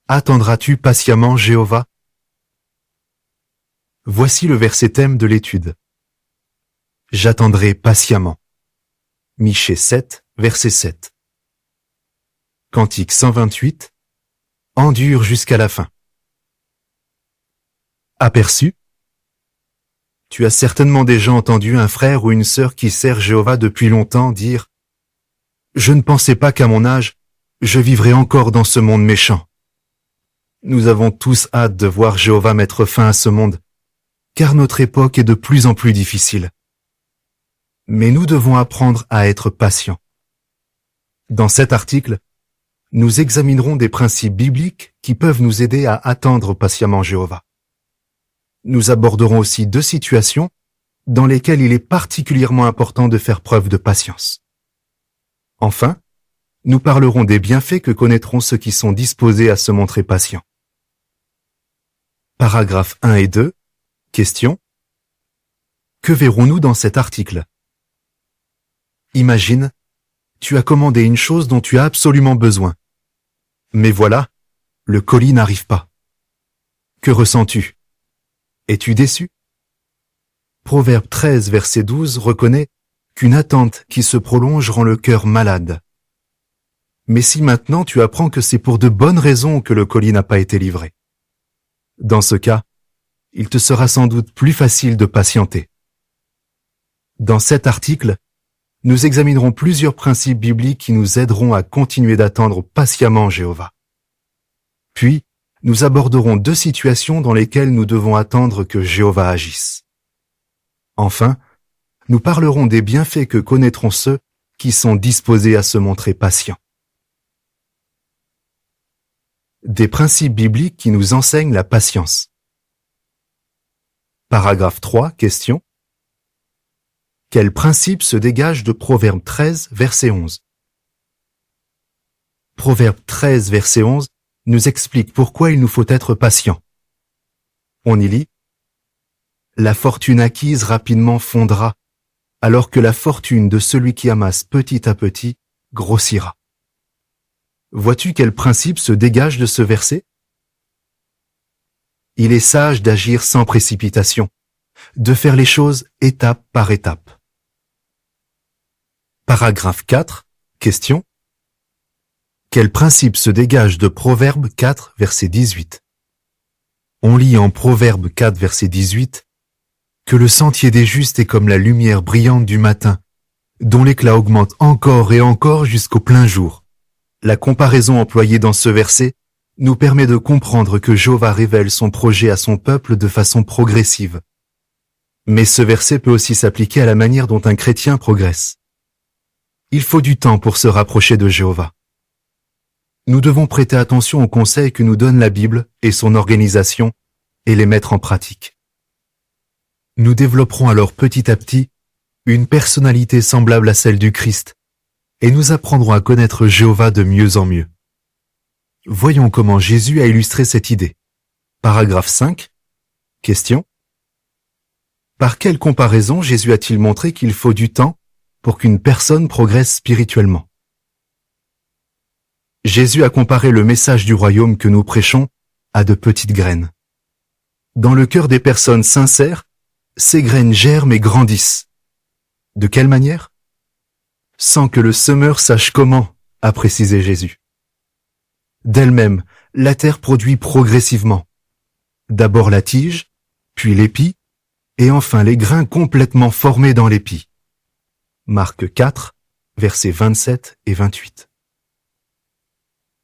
Attendras-tu patiemment Jéhovah? Voici le verset thème de l'étude. J'attendrai patiemment. Michée 7, verset 7. Cantique 128. Endure jusqu'à la fin. Aperçu? Tu as certainement déjà entendu un frère ou une sœur qui sert Jéhovah depuis longtemps dire « Je ne pensais pas qu'à mon âge, je vivrais encore dans ce monde méchant. » Nous avons tous hâte de voir Jéhovah mettre fin à ce monde, car notre époque est de plus en plus difficile. Mais nous devons apprendre à être patients. Dans cet article, nous examinerons des principes bibliques qui peuvent nous aider à attendre patiemment Jéhovah. Nous aborderons aussi 2 situations dans lesquelles il est particulièrement important de faire preuve de patience. Enfin, nous parlerons des bienfaits que connaîtront ceux qui sont disposés à se montrer patients. Paragraphes 1 et 2. Question. Que verrons-nous dans cet article? Imagine, tu as commandé une chose dont tu as absolument besoin. Mais voilà, le colis n'arrive pas. Que ressens-tu? Es-tu déçu? Proverbe 13, verset 12 reconnaît qu'une attente qui se prolonge rend le cœur malade. Mais si maintenant tu apprends que c'est pour de bonnes raisons que le colis n'a pas été livré, dans ce cas, il te sera sans doute plus facile de patienter. Dans cet article, nous examinerons plusieurs principes bibliques qui nous aideront à continuer d'attendre patiemment Jéhovah. Puis, nous aborderons 2 situations dans lesquelles nous devons attendre que Jéhovah agisse. Enfin, nous parlerons des bienfaits que connaîtront ceux qui sont disposés à se montrer patients. Des principes bibliques qui nous enseignent la patience. Paragraphe 3, question. Quel principe se dégage de Proverbe 13, verset 11? Proverbe 13, verset 11 nous explique pourquoi il nous faut être patient. On y lit « La fortune acquise rapidement fondra, alors que la fortune de celui qui amasse petit à petit grossira. » Vois-tu quel principe se dégage de ce verset? Il est sage d'agir sans précipitation, de faire les choses étape par étape. Paragraphe 4, question. Quel principe se dégage de Proverbe 4, verset 18? On lit en Proverbe 4, verset 18, que le sentier des justes est comme la lumière brillante du matin, dont l'éclat augmente encore et encore jusqu'au plein jour. La comparaison employée dans ce verset nous permet de comprendre que Jéhovah révèle son projet à son peuple de façon progressive. Mais ce verset peut aussi s'appliquer à la manière dont un chrétien progresse. Il faut du temps pour se rapprocher de Jéhovah. Nous devons prêter attention aux conseils que nous donne la Bible et son organisation et les mettre en pratique. Nous développerons alors petit à petit une personnalité semblable à celle du Christ et nous apprendrons à connaître Jéhovah de mieux en mieux. Voyons comment Jésus a illustré cette idée. Paragraphe 5. Question. Par quelle comparaison Jésus a-t-il montré qu'il faut du temps pour qu'une personne progresse spirituellement? Jésus a comparé le message du royaume que nous prêchons à de petites graines. Dans le cœur des personnes sincères, ces graines germent et grandissent. De quelle manière? Sans que le semeur sache comment, a précisé Jésus. D'elle-même, la terre produit progressivement. D'abord la tige, puis l'épi, et enfin les grains complètement formés dans l'épi. Marc 4, versets 27 et 28.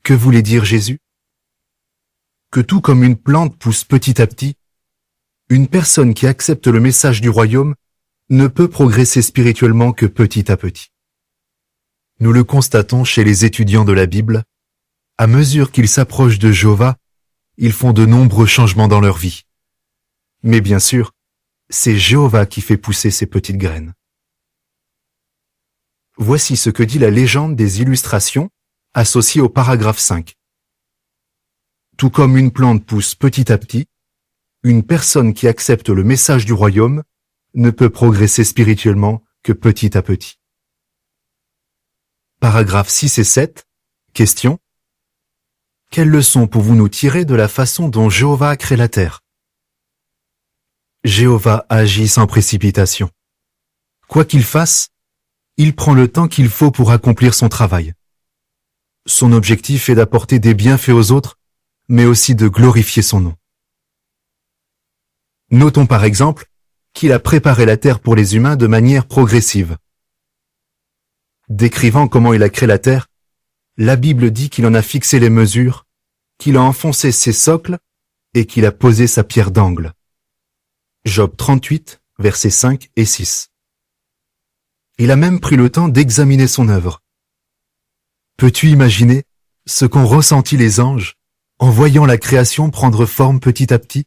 Que voulait dire Jésus? Que tout comme une plante pousse petit à petit, une personne qui accepte le message du royaume ne peut progresser spirituellement que petit à petit. Nous le constatons chez les étudiants de la Bible. À mesure qu'ils s'approchent de Jéhovah, ils font de nombreux changements dans leur vie. Mais bien sûr, c'est Jéhovah qui fait pousser ces petites graines. Voici ce que dit la légende des illustrations associées au paragraphe 5. Tout comme une plante pousse petit à petit, une personne qui accepte le message du royaume ne peut progresser spirituellement que petit à petit. Paragraphes 6 et 7. Question. Quelle leçon pouvons-nous tirer de la façon dont Jéhovah a créé la terre? Jéhovah agit sans précipitation. Quoi qu'il fasse, il prend le temps qu'il faut pour accomplir son travail. Son objectif est d'apporter des bienfaits aux autres, mais aussi de glorifier son nom. Notons par exemple qu'il a préparé la terre pour les humains de manière progressive. Décrivant comment il a créé la terre, la Bible dit qu'il en a fixé les mesures, qu'il a enfoncé ses socles et qu'il a posé sa pierre d'angle. Job 38, versets 5 et 6. Il a même pris le temps d'examiner son œuvre. Peux-tu imaginer ce qu'ont ressenti les anges en voyant la création prendre forme petit à petit?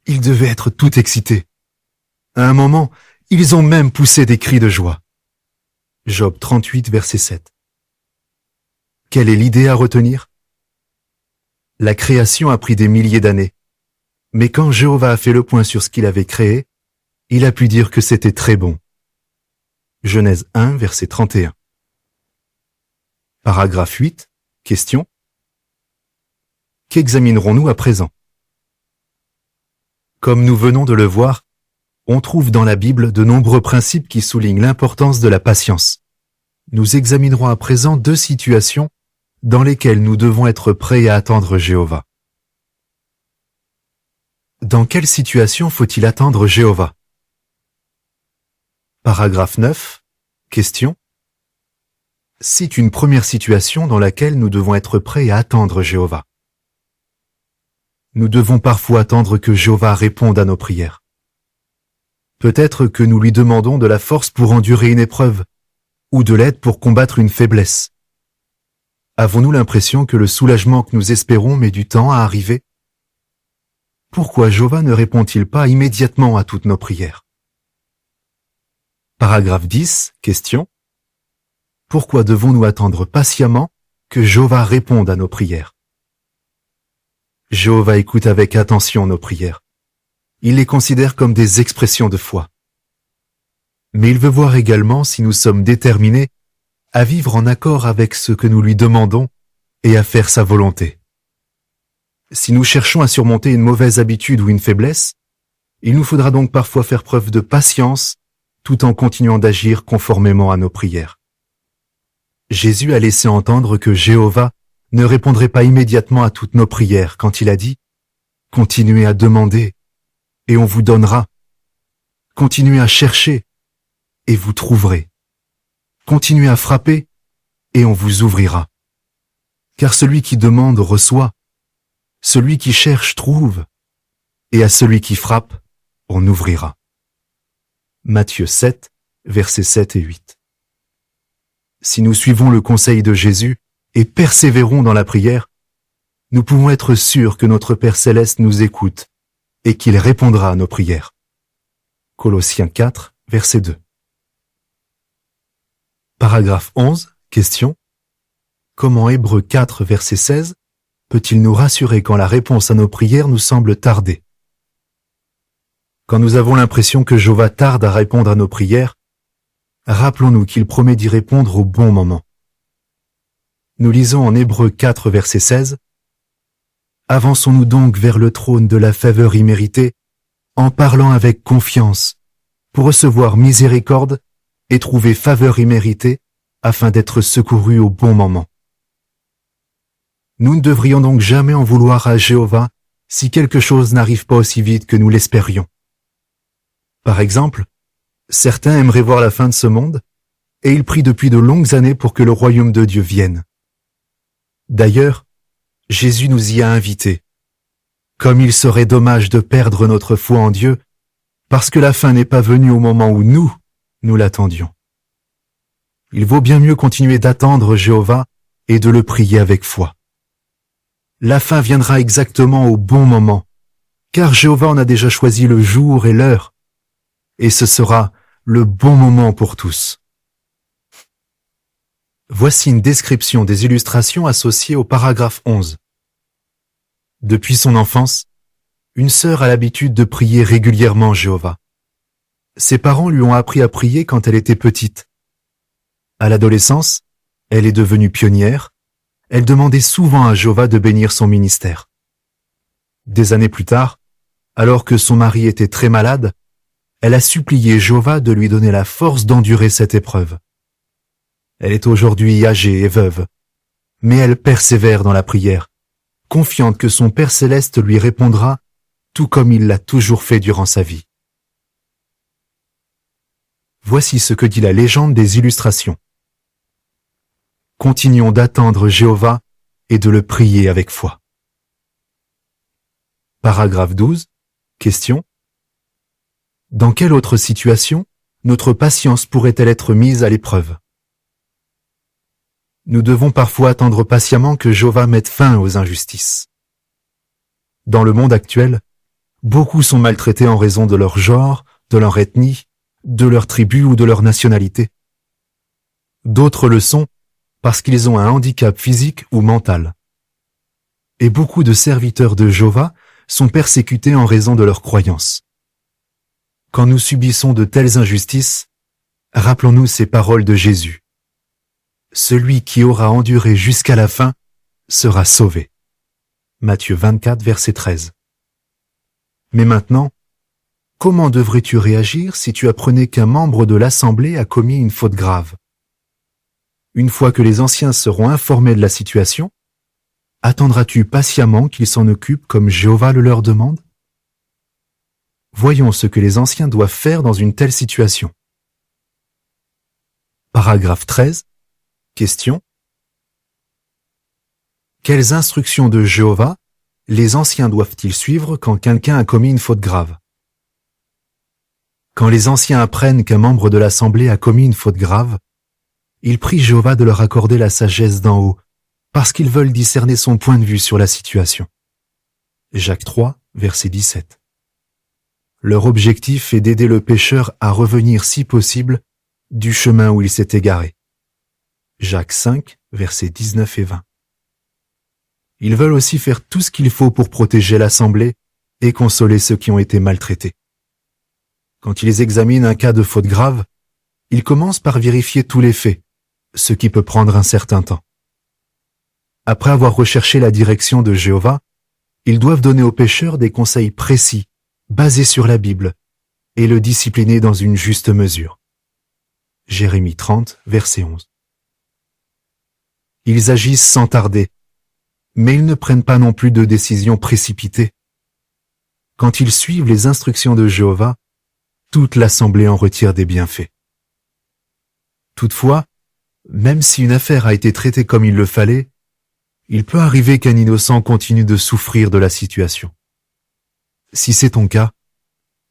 Ils devaient être tout excités. À un moment, ils ont même poussé des cris de joie. Job 38, verset 7. Quelle est l'idée à retenir? La création a pris des milliers d'années. Mais quand Jéhovah a fait le point sur ce qu'il avait créé, il a pu dire que c'était très bon. Genèse 1, verset 31. Paragraphe 8. Question. Qu'examinerons-nous à présent? Comme nous venons de le voir, on trouve dans la Bible de nombreux principes qui soulignent l'importance de la patience. Nous examinerons à présent 2 situations dans lesquelles nous devons être prêts à attendre Jéhovah. Dans quelle situation faut-il attendre Jéhovah? Paragraphe 9. Question. C'est une première situation dans laquelle nous devons être prêts à attendre Jéhovah. Nous devons parfois attendre que Jéhovah réponde à nos prières. Peut-être que nous lui demandons de la force pour endurer une épreuve, ou de l'aide pour combattre une faiblesse. Avons-nous l'impression que le soulagement que nous espérons met du temps à arriver? Pourquoi Jéhovah ne répond-il pas immédiatement à toutes nos prières? Paragraphe 10. Question. Pourquoi devons-nous attendre patiemment que Jéhovah réponde à nos prières? Jéhovah écoute avec attention nos prières. Il les considère comme des expressions de foi. Mais il veut voir également si nous sommes déterminés à vivre en accord avec ce que nous lui demandons et à faire sa volonté. Si nous cherchons à surmonter une mauvaise habitude ou une faiblesse, il nous faudra donc parfois faire preuve de patience tout en continuant d'agir conformément à nos prières. Jésus a laissé entendre que Jéhovah ne répondrait pas immédiatement à toutes nos prières quand il a dit « Continuez à demander et on vous donnera. Continuez à chercher et vous trouverez. Continuez à frapper et on vous ouvrira. Car celui qui demande reçoit, celui qui cherche trouve, et à celui qui frappe, on ouvrira. » Matthieu 7, versets 7 et 8. Si nous suivons le conseil de Jésus et persévérons dans la prière, nous pouvons être sûrs que notre Père Céleste nous écoute et qu'il répondra à nos prières. Colossiens 4, verset 2. Paragraphe 11. Question. Comment Hébreux 4, verset 16 peut-il nous rassurer quand la réponse à nos prières nous semble tarder? Quand nous avons l'impression que Jéhovah tarde à répondre à nos prières, rappelons-nous qu'il promet d'y répondre au bon moment. Nous lisons en Hébreux 4, verset 16 « Avançons-nous donc vers le trône de la faveur imméritée, en parlant avec confiance, pour recevoir miséricorde et trouver faveur imméritée, afin d'être secourus au bon moment. » Nous ne devrions donc jamais en vouloir à Jéhovah si quelque chose n'arrive pas aussi vite que nous l'espérions. Par exemple, certains aimeraient voir la fin de ce monde, et ils prient depuis de longues années pour que le royaume de Dieu vienne. D'ailleurs, Jésus nous y a invités. Comme il serait dommage de perdre notre foi en Dieu, parce que la fin n'est pas venue au moment où nous l'attendions. Il vaut bien mieux continuer d'attendre Jéhovah et de le prier avec foi. La fin viendra exactement au bon moment, car Jéhovah en a déjà choisi le jour et l'heure, et ce sera le bon moment pour tous. Voici une description des illustrations associées au paragraphe 11. Depuis son enfance, une sœur a l'habitude de prier régulièrement Jéhovah. Ses parents lui ont appris à prier quand elle était petite. À l'adolescence, elle est devenue pionnière, elle demandait souvent à Jéhovah de bénir son ministère. Des années plus tard, alors que son mari était très malade, elle a supplié Jéhovah de lui donner la force d'endurer cette épreuve. Elle est aujourd'hui âgée et veuve, mais elle persévère dans la prière, confiante que son Père céleste lui répondra, tout comme il l'a toujours fait durant sa vie. Voici ce que dit la légende des illustrations. Continuons d'attendre Jéhovah et de le prier avec foi. Paragraphe 12. Question. Dans quelle autre situation notre patience pourrait-elle être mise à l'épreuve? Nous devons parfois attendre patiemment que Jéhovah mette fin aux injustices. Dans le monde actuel, beaucoup sont maltraités en raison de leur genre, de leur ethnie, de leur tribu ou de leur nationalité. D'autres le sont parce qu'ils ont un handicap physique ou mental. Et beaucoup de serviteurs de Jéhovah sont persécutés en raison de leurs croyances. Quand nous subissons de telles injustices, rappelons-nous ces paroles de Jésus. Celui qui aura enduré jusqu'à la fin sera sauvé. Matthieu 24, verset 13. Mais maintenant, comment devrais-tu réagir si tu apprenais qu'un membre de l'Assemblée a commis une faute grave? Une fois que les anciens seront informés de la situation, attendras-tu patiemment qu'ils s'en occupent comme Jéhovah le leur demande? Voyons ce que les anciens doivent faire dans une telle situation. Paragraphe 13. Question. Quelles instructions de Jéhovah les anciens doivent-ils suivre quand quelqu'un a commis une faute grave? Quand les anciens apprennent qu'un membre de l'Assemblée a commis une faute grave, ils prient Jéhovah de leur accorder la sagesse d'en haut, parce qu'ils veulent discerner son point de vue sur la situation. Jacques 3, verset 17. Leur objectif est d'aider le pécheur à revenir si possible du chemin où il s'est égaré. Jacques 5, versets 19 et 20. Ils veulent aussi faire tout ce qu'il faut pour protéger l'Assemblée et consoler ceux qui ont été maltraités. Quand ils examinent un cas de faute grave, ils commencent par vérifier tous les faits, ce qui peut prendre un certain temps. Après avoir recherché la direction de Jéhovah, ils doivent donner au pécheur des conseils précis, basés sur la Bible, et le discipliner dans une juste mesure. Jérémie 30, verset 11. Ils agissent sans tarder, mais ils ne prennent pas non plus de décisions précipitées. Quand ils suivent les instructions de Jéhovah, toute l'Assemblée en retire des bienfaits. Toutefois, même si une affaire a été traitée comme il le fallait, il peut arriver qu'un innocent continue de souffrir de la situation. Si c'est ton cas,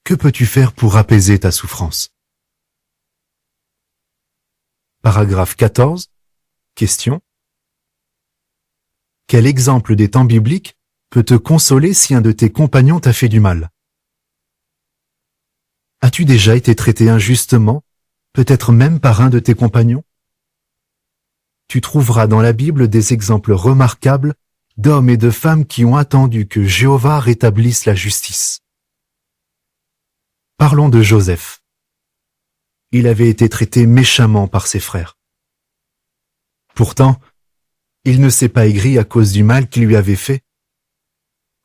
que peux-tu faire pour apaiser ta souffrance? Paragraphe 14. Question. Quel exemple des temps bibliques peut te consoler si un de tes compagnons t'a fait du mal? As-tu déjà été traité injustement, peut-être même par un de tes compagnons? Tu trouveras dans la Bible des exemples remarquables d'hommes et de femmes qui ont attendu que Jéhovah rétablisse la justice. Parlons de Joseph. Il avait été traité méchamment par ses frères. Pourtant, il ne s'est pas aigri à cause du mal qu'il lui avait fait.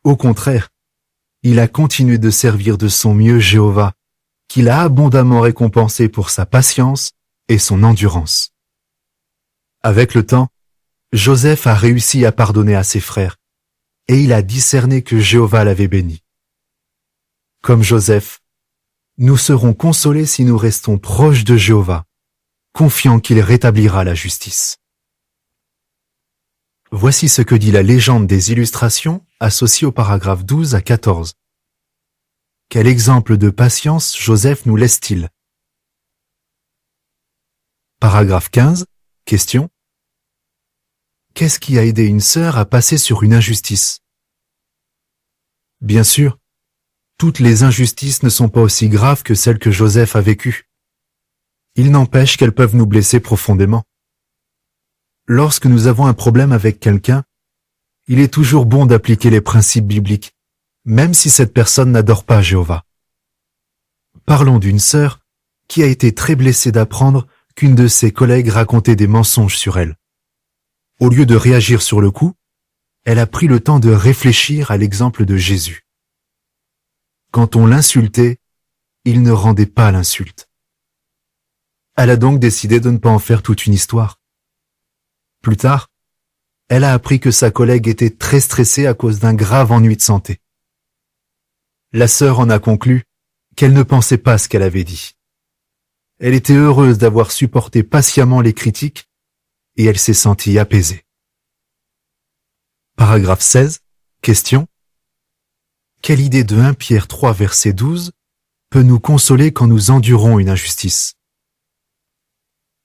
Au contraire, il a continué de servir de son mieux Jéhovah, qu'il a abondamment récompensé pour sa patience et son endurance. Avec le temps, Joseph a réussi à pardonner à ses frères, et il a discerné que Jéhovah l'avait béni. Comme Joseph, nous serons consolés si nous restons proches de Jéhovah, confiants qu'il rétablira la justice. Voici ce que dit la légende des illustrations associée au paragraphe 12 à 14. Quel exemple de patience Joseph nous laisse-t-il? Paragraphe 15. Question. Qu'est-ce qui a aidé une sœur à passer sur une injustice? Bien sûr, toutes les injustices ne sont pas aussi graves que celles que Joseph a vécues. Il n'empêche qu'elles peuvent nous blesser profondément. Lorsque nous avons un problème avec quelqu'un, il est toujours bon d'appliquer les principes bibliques, même si cette personne n'adore pas Jéhovah. Parlons d'une sœur qui a été très blessée d'apprendre qu'une de ses collègues racontait des mensonges sur elle. Au lieu de réagir sur le coup, elle a pris le temps de réfléchir à l'exemple de Jésus. Quand on l'insultait, il ne rendait pas l'insulte. Elle a donc décidé de ne pas en faire toute une histoire. Plus tard, elle a appris que sa collègue était très stressée à cause d'un grave ennui de santé. La sœur en a conclu qu'elle ne pensait pas ce qu'elle avait dit. Elle était heureuse d'avoir supporté patiemment les critiques et elle s'est sentie apaisée. Paragraphe 16. Question. Quelle idée de 1 Pierre 3 verset 12 peut nous consoler quand nous endurons une injustice?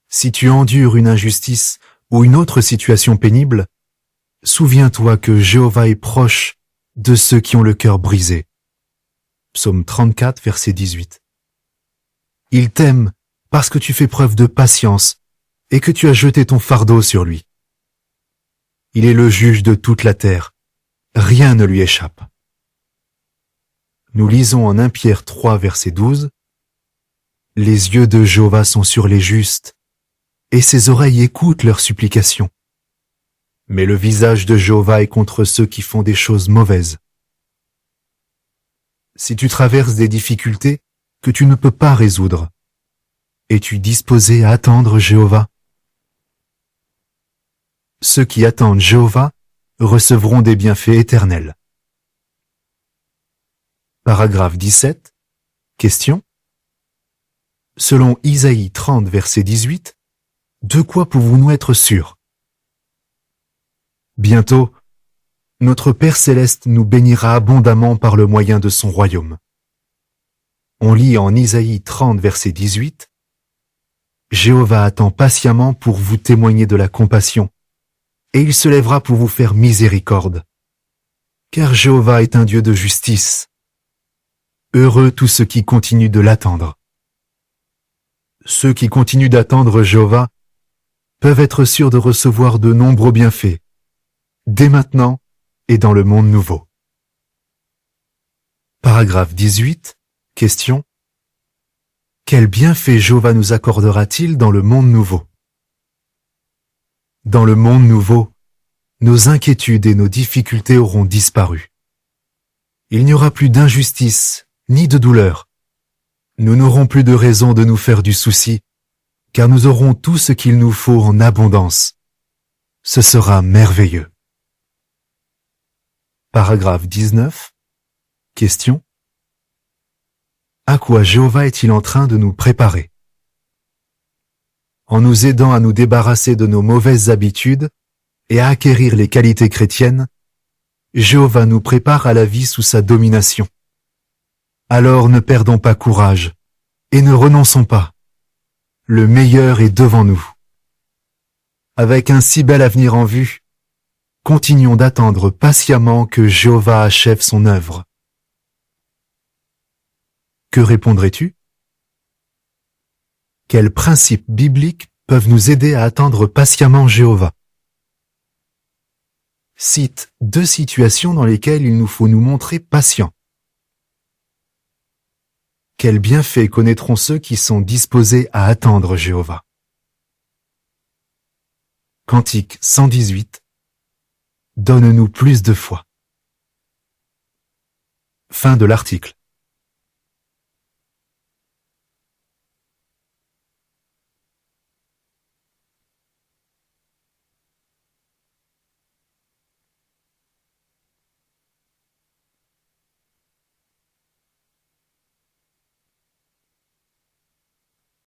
Si tu endures une injustice ou une autre situation pénible, souviens-toi que Jéhovah est proche de ceux qui ont le cœur brisé. Psaume 34 verset 18. Il t'aime parce que tu fais preuve de patience et que tu as jeté ton fardeau sur lui. Il est le juge de toute la terre. Rien ne lui échappe. Nous lisons en 1 Pierre 3 verset 12. Les yeux de Jéhovah sont sur les justes, et ses oreilles écoutent leurs supplications. Mais le visage de Jéhovah est contre ceux qui font des choses mauvaises. Si tu traverses des difficultés que tu ne peux pas résoudre, es-tu disposé à attendre Jéhovah? Ceux qui attendent Jéhovah recevront des bienfaits éternels. Paragraphe 17. Question. Selon Isaïe 30 verset 18, de quoi pouvons-nous être sûrs? Bientôt, notre Père céleste nous bénira abondamment par le moyen de son royaume. On lit en Isaïe 30 verset 18, Jéhovah attend patiemment pour vous témoigner de la compassion, et il se lèvera pour vous faire miséricorde. Car Jéhovah est un Dieu de justice. Heureux tous ceux qui continuent de l'attendre. Ceux qui continuent d'attendre Jéhovah peuvent être sûrs de recevoir de nombreux bienfaits, dès maintenant et dans le monde nouveau. Paragraphe 18. Question. Quel bienfait Jéhovah nous accordera-t-il dans le monde nouveau? Dans le monde nouveau, nos inquiétudes et nos difficultés auront disparu. Il n'y aura plus d'injustice ni de douleur. Nous n'aurons plus de raison de nous faire du souci, car nous aurons tout ce qu'il nous faut en abondance. Ce sera merveilleux. Paragraphe 19. Question. À quoi Jéhovah est-il en train de nous préparer? En nous aidant à nous débarrasser de nos mauvaises habitudes et à acquérir les qualités chrétiennes, Jéhovah nous prépare à la vie sous sa domination. Alors ne perdons pas courage et ne renonçons pas. Le meilleur est devant nous. Avec un si bel avenir en vue, continuons d'attendre patiemment que Jéhovah achève son œuvre. Que répondrais-tu? Quels principes bibliques peuvent nous aider à attendre patiemment Jéhovah? Cite 2 situations dans lesquelles il nous faut nous montrer patients. Quels bienfaits connaîtront ceux qui sont disposés à attendre Jéhovah? Cantique 118. Donne-nous plus de foi. Fin de l'article.